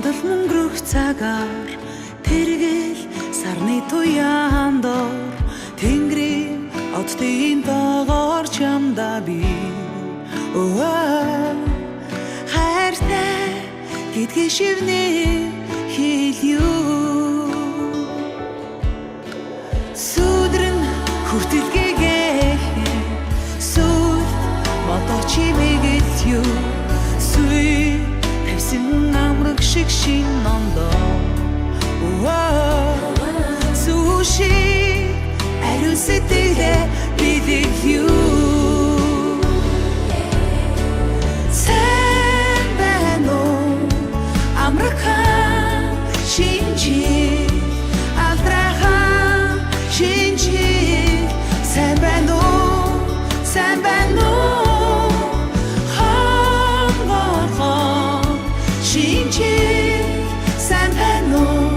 Сандал мөнгөрөх цагаар тэргэл сарны туяан дор Тэнгэрийн оддын доогоор чамдаа би хайртай гэдгийг шивнэ хэлью сүдрэн хүртэлгээгээ сүл бодоо чимээгэлью сүй тавьсан амраг шиг шин нондоо суши ариун сэтгэлээ бидэлью сайн байна уу амархан шинжи алдрахаа шинжи сайн байна уу хангорхон шинжи сайн байна уу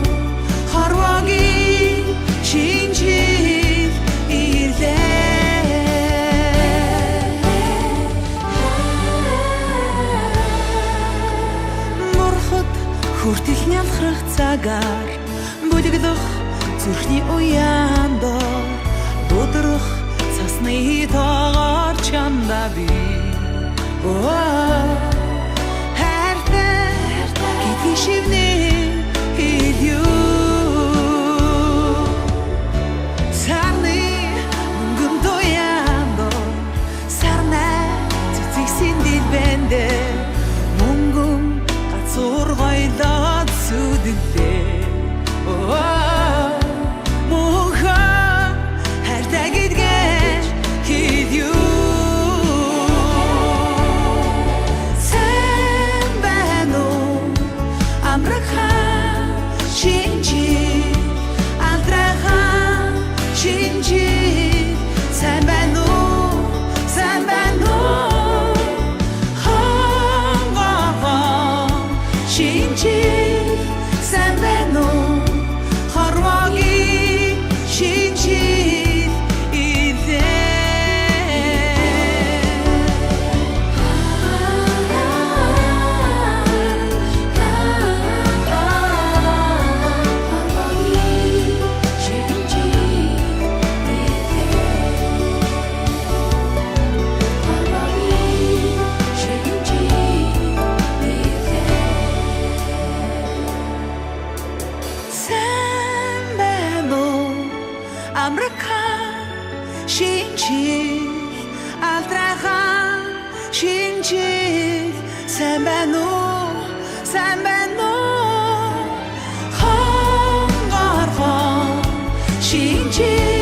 хорвогийн шинжи хүртэл нялхрах цагаар бүлэгдэх зүрхний уяандоо дудрах цасны тоогоор чамдаа би хайртай гэдгийг шивнэ хэлью сарны мөнгөн туяандоо сарнай цэцэгсэн дэлбэндэ мөнгөн гацуур гойлоод сүдэнтэй мөнхөн хайртай гэдгээ хэлью сайн байна уу амархан шинжи алдрахаа шинжи сайн байна уу хангорхон шинжи сайн байна уу хорвогийн шинжи амархан шинжи алдрахаа шинжи сайн байна уу хангорхон шинжи